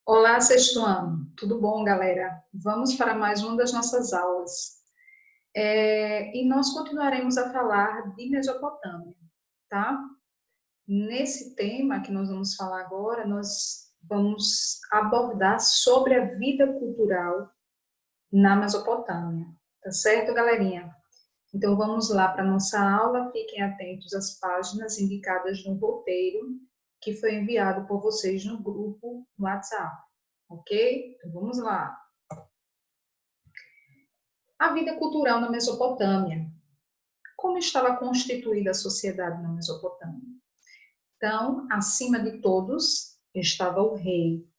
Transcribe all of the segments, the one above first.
Olá, sexto ano. Tudo bom, galera? Vamos para mais uma das nossas aulas. E nós continuaremos a falar de Mesopotâmia, tá? Nesse tema que nós vamos falar agora, nós vamos abordar sobre a vida cultural na Mesopotâmia, tá certo, galerinha? Então, vamos lá para a nossa aula. Fiquem atentos às páginas indicadas no roteiro que foi enviado por vocês no grupo no WhatsApp, ok? Então, vamos lá. A vida cultural na Mesopotâmia. Como estava constituída a sociedade na Mesopotâmia? Então, acima de todos estava o rei,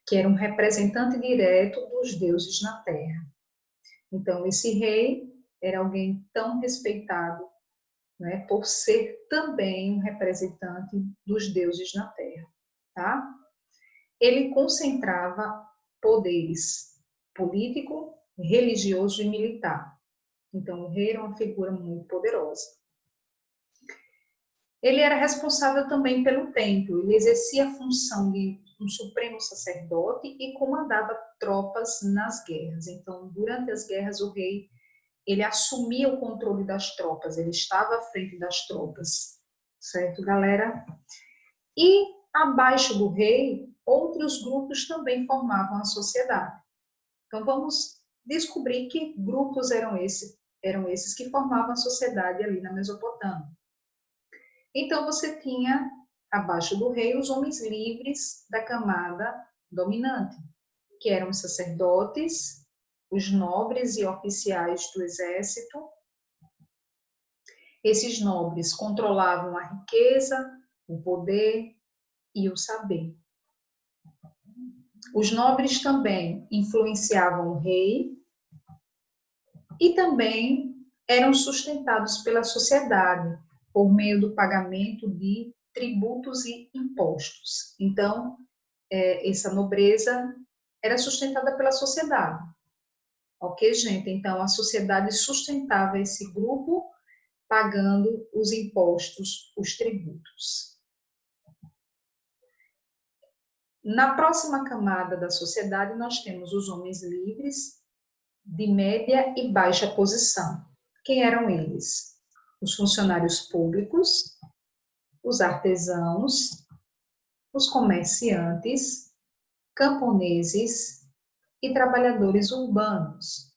que era um representante direto dos deuses na terra. Então, esse rei era alguém tão respeitado, né, por ser também um representante dos deuses na terra, tá? Ele concentrava poderes político, religioso e militar. Então, o rei era uma figura muito poderosa. Ele era responsável também pelo templo, ele exercia a função de um supremo sacerdote e comandava tropas nas guerras. Então, durante as guerras, o rei ele assumia o controle das tropas, ele estava à frente das tropas, certo, galera? E abaixo do rei, outros grupos também formavam a sociedade. Então, vamos descobrir que grupos eram esses que formavam a sociedade ali na Mesopotâmia. Então, você tinha, abaixo do rei, os homens livres da camada dominante, que eram os sacerdotes, os nobres e oficiais do exército. Esses nobres controlavam a riqueza, o poder e o saber. Os nobres também influenciavam o rei e também eram sustentados pela sociedade por meio do pagamento de tributos e impostos. Então, essa nobreza era sustentada pela sociedade. Ok, gente? Então, a sociedade sustentava esse grupo pagando os impostos, os tributos. Na próxima camada da sociedade, nós temos os homens livres de média e baixa posição. Quem eram eles? Os funcionários públicos, os artesãos, os comerciantes, camponeses e trabalhadores urbanos.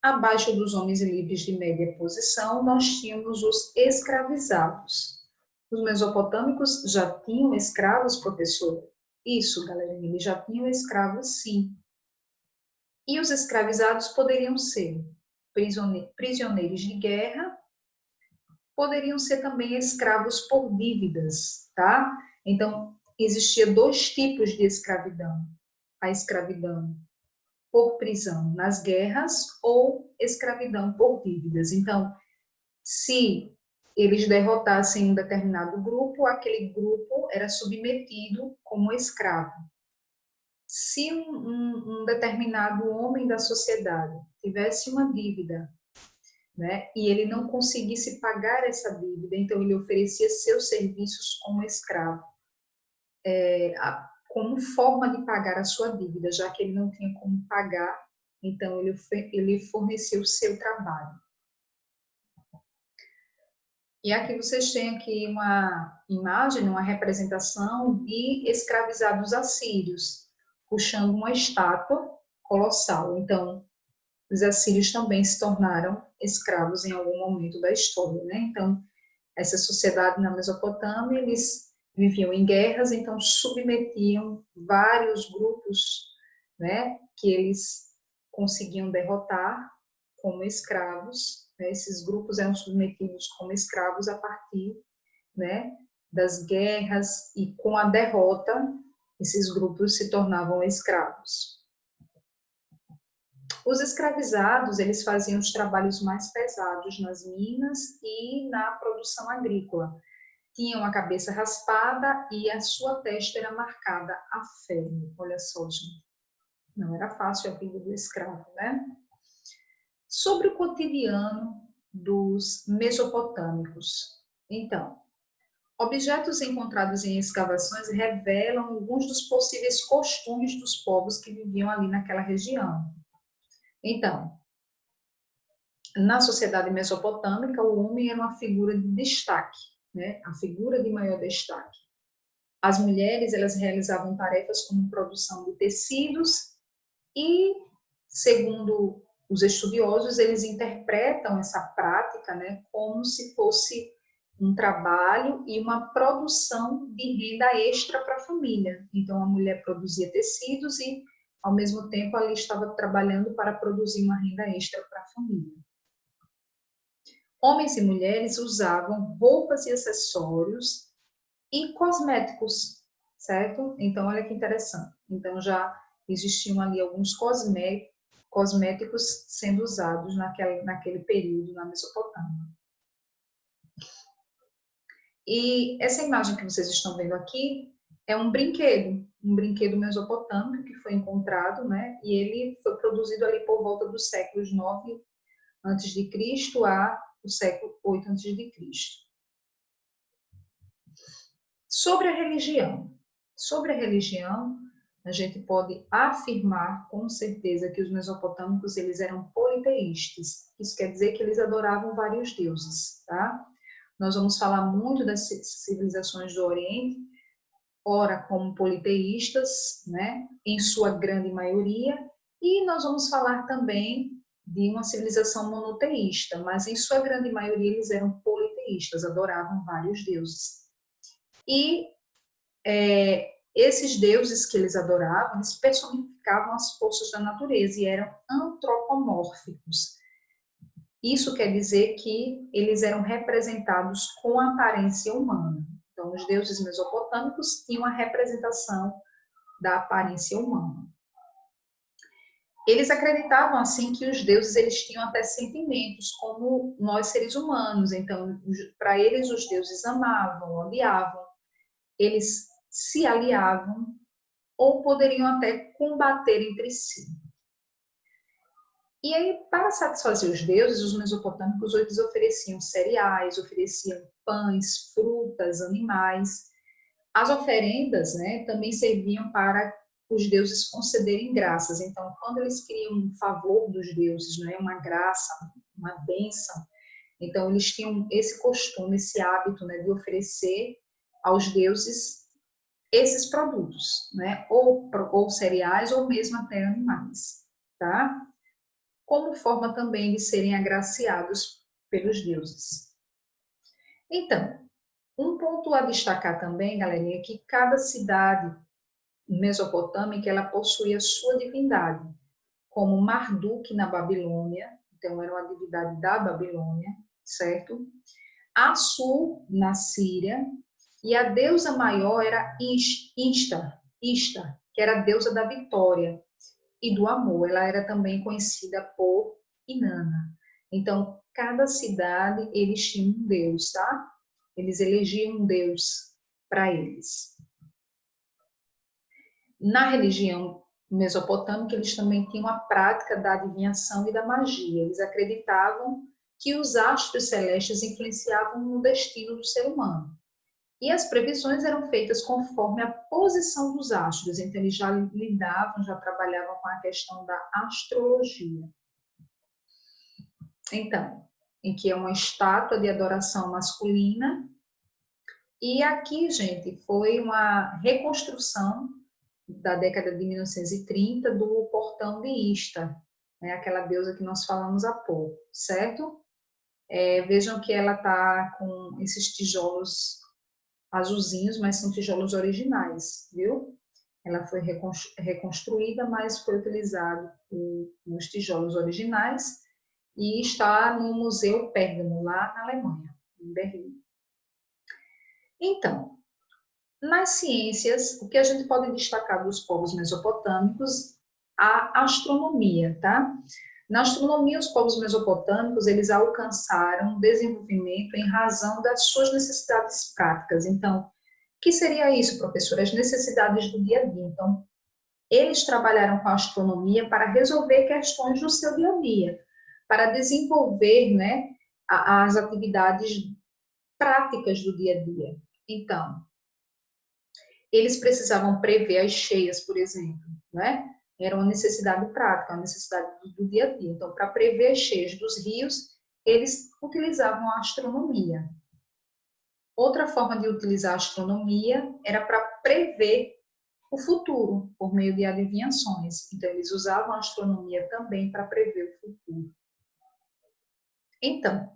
Abaixo dos homens livres de média posição, nós tínhamos os escravizados. Os mesopotâmicos já tinham escravos, professor? Isso, galerinha, eles já tinham escravos, sim. E os escravizados poderiam ser prisioneiros de guerra, poderiam ser também escravos por dívidas, tá? Então, existia dois tipos de escravidão. A escravidão por prisão nas guerras ou escravidão por dívidas. Então, se eles derrotassem um determinado grupo, aquele grupo era submetido como escravo. Se um determinado homem da sociedade tivesse uma dívida, né, e ele não conseguisse pagar essa dívida, então ele oferecia seus serviços como escravo, como forma de pagar a sua dívida, já que ele não tinha como pagar, então ele forneceu o seu trabalho. E aqui vocês têm aqui uma imagem, uma representação de escravizados assírios, puxando uma estátua colossal. Então, os assírios também se tornaram escravos em algum momento da história, né? Então, essa sociedade na Mesopotâmia, eles viviam em guerras, então submetiam vários grupos, né, que eles conseguiam derrotar como escravos, né? Esses grupos eram submetidos como escravos a partir, né, das guerras, e com a derrota, esses grupos se tornavam escravos. Os escravizados, eles faziam os trabalhos mais pesados nas minas e na produção agrícola. Tinham a cabeça raspada e a sua testa era marcada a ferro. Olha só, gente. Não era fácil a vida do escravo, né? Sobre o cotidiano dos mesopotâmicos. Então, Objetos encontrados em escavações revelam alguns dos possíveis costumes dos povos que viviam ali naquela região. Então, na sociedade mesopotâmica, o homem era uma figura de destaque, né? A figura de maior destaque. As mulheres, elas realizavam tarefas como produção de tecidos e, segundo os estudiosos, eles interpretam essa prática, né, como se fosse um trabalho e uma produção de renda extra para a família. Então, a mulher produzia tecidos e, ao mesmo tempo, ali estava trabalhando para produzir uma renda extra para a família. Homens e mulheres usavam roupas e acessórios e cosméticos, certo? Então, olha que interessante. Então, já existiam ali alguns cosméticos sendo usados naquele período na Mesopotâmia. E essa imagem que vocês estão vendo aqui é um brinquedo mesopotâmico que foi encontrado, né? E ele foi produzido ali por volta dos séculos 9 a.C. a o século 8 a.C. Sobre a religião. Sobre a religião, a gente pode afirmar com certeza que os mesopotâmicos eles eram politeístas. Isso quer dizer que eles adoravam vários deuses, tá? Nós vamos falar muito das civilizações do Oriente, ora como politeístas, né, em sua grande maioria, e nós vamos falar também de uma civilização monoteísta, mas em sua grande maioria eles eram politeístas, adoravam vários deuses. E esses deuses que eles adoravam, eles personificavam as forças da natureza e eram antropomórficos. Isso quer dizer que eles eram representados com a aparência humana. Então, os deuses mesopotâmicos tinham a representação da aparência humana. Eles acreditavam, assim, que os deuses eles tinham até sentimentos, como nós seres humanos. Então, para eles, os deuses amavam, odiavam, eles se aliavam ou poderiam até combater entre si. E aí, para satisfazer os deuses, os mesopotâmicos eles ofereciam cereais, ofereciam pães, frutas, animais. As oferendas, né, também serviam para os deuses concederem graças. Então, quando eles queriam um favor dos deuses, né, uma graça, uma bênção, então eles tinham esse costume, esse hábito, né, de oferecer aos deuses esses produtos, né, ou cereais ou mesmo até animais, tá? Como forma também de serem agraciados pelos deuses. Então, um ponto a destacar também, galerinha, é que cada cidade mesopotâmica, ela possuía sua divindade, como Marduk na Babilônia, então era uma divindade da Babilônia, certo? Assur na Síria, e a deusa maior era Ishtar, que era a deusa da vitória e do amor. Ela era também conhecida por Inanna. Então, cada cidade, eles tinham um deus, tá? Eles elegiam um deus para eles. Na religião mesopotâmica, eles também tinham a prática da adivinhação e da magia. Eles acreditavam que os astros celestes influenciavam no destino do ser humano. E as previsões eram feitas conforme a posição dos astros. Então, eles já lidavam, já trabalhavam com a questão da astrologia. Então, em que é uma estátua de adoração masculina. E aqui, gente, foi uma reconstrução da década de 1930 do portão de Ishtar, né, aquela deusa que nós falamos há pouco, certo? Vejam que ela está com esses tijolos azulzinhos, mas são tijolos originais, viu? Ela foi reconstruída, mas foi utilizado os tijolos originais e está no Museu Pérgamo, lá na Alemanha, em Berlim. Então, nas ciências, o que a gente pode destacar dos povos mesopotâmicos? A astronomia, tá? Na astronomia, os povos mesopotâmicos, eles alcançaram desenvolvimento em razão das suas necessidades práticas. Então, o que seria isso, professora? As necessidades do dia a dia. Então, eles trabalharam com a astronomia para resolver questões do seu dia a dia, para desenvolver, né, as atividades práticas do dia a dia. Então, eles precisavam prever as cheias, por exemplo, né? Era uma necessidade prática, uma necessidade do dia a dia. Então, para prever as cheias dos rios, eles utilizavam a astronomia. Outra forma de utilizar a astronomia era para prever o futuro, por meio de adivinhações. Então, eles usavam a astronomia também para prever o futuro. Então,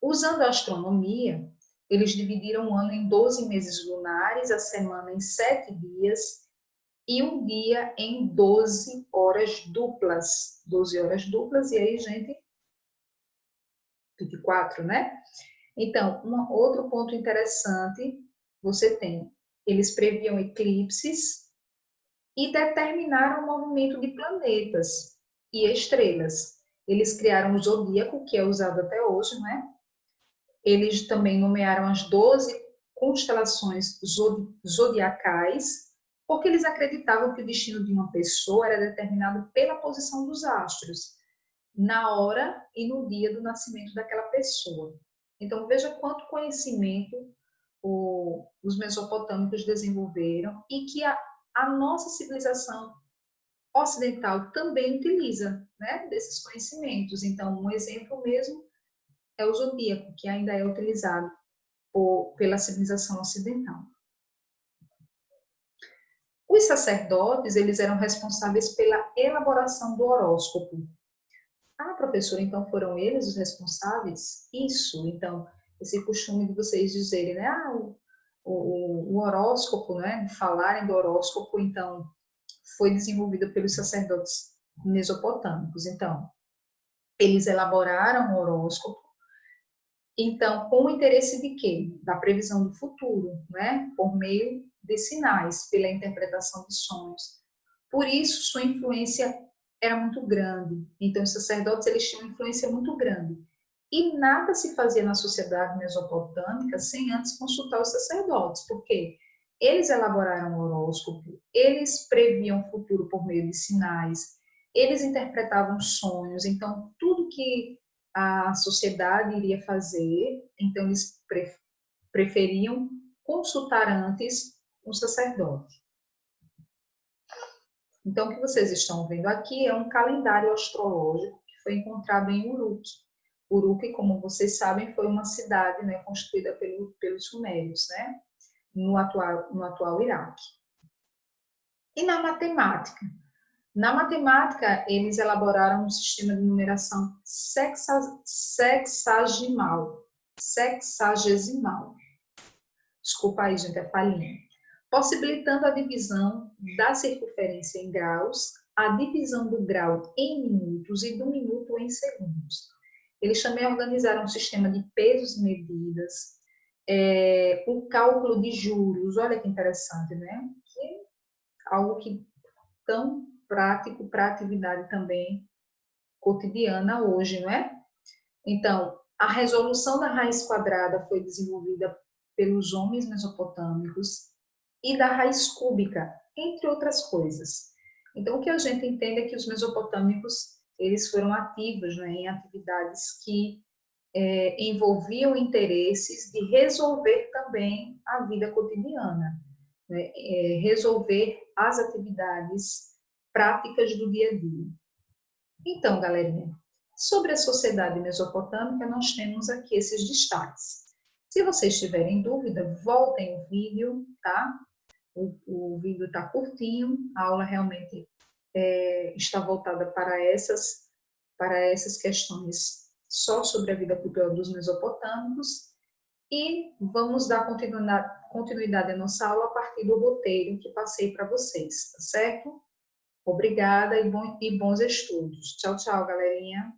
usando a astronomia, eles dividiram o ano em 12 meses lunares, a semana em 7 dias e um dia em 12 horas duplas. 12 horas duplas, e aí, gente, 24, né? Então, outro ponto interessante, você tem, eles previam eclipses e determinaram o movimento de planetas e estrelas. Eles criaram o zodíaco, que é usado até hoje, né? Eles também nomearam as 12 constelações zodiacais, porque eles acreditavam que o destino de uma pessoa era determinado pela posição dos astros, na hora e no dia do nascimento daquela pessoa. Então, veja quanto conhecimento os mesopotâmicos desenvolveram e que a nossa civilização ocidental também utiliza, né, desses conhecimentos. Então, um exemplo mesmo é o zodíaco, que ainda é utilizado pela civilização ocidental. Os sacerdotes, eles eram responsáveis pela elaboração do horóscopo. Ah, professora, então foram eles os responsáveis? Isso, então, esse costume de vocês dizerem, né, o horóscopo, né, de falarem do horóscopo, então, foi desenvolvido pelos sacerdotes mesopotâmicos. Então, eles elaboraram o horóscopo, então, com o interesse de quê? Da previsão do futuro, né? Por meio de sinais, pela interpretação de sonhos. Por isso, sua influência era muito grande. Então, os sacerdotes, eles tinham uma influência muito grande. E nada se fazia na sociedade mesopotâmica sem antes consultar os sacerdotes, porque eles elaboraram o horóscopo, eles previam o futuro por meio de sinais, eles interpretavam sonhos. Então, tudo que a sociedade iria fazer, então eles preferiam consultar antes um sacerdote. Então, o que vocês estão vendo aqui é um calendário astrológico que foi encontrado em Uruk. Uruk, como vocês sabem, foi uma cidade, né, construída pelos sumérios, né, no atual Iraque. E na matemática? Na matemática, eles elaboraram um sistema de numeração sexagesimal. Desculpa aí, gente, é palhinha. Possibilitando a divisão da circunferência em graus, a divisão do grau em minutos e do minuto em segundos. Eles também organizaram um sistema de pesos e medidas, o cálculo de juros, olha que interessante, né? Algo que tão prático para a atividade também cotidiana hoje, não é? Então, a resolução da raiz quadrada foi desenvolvida pelos homens mesopotâmicos e da raiz cúbica, entre outras coisas. Então, o que a gente entende é que os mesopotâmicos, eles foram ativos, né, em atividades que envolviam interesses de resolver também a vida cotidiana, né, resolver as atividades práticas do dia a dia. Então, galerinha, sobre a sociedade mesopotâmica, nós temos aqui esses destaques. Se vocês tiverem dúvida, voltem o vídeo, tá? O vídeo está curtinho, a aula realmente está voltada para essas questões só sobre a vida cultural dos mesopotâmicos, e vamos dar continuidade à nossa aula a partir do roteiro que passei para vocês, tá certo? Obrigada e bons estudos. Tchau, tchau, galerinha.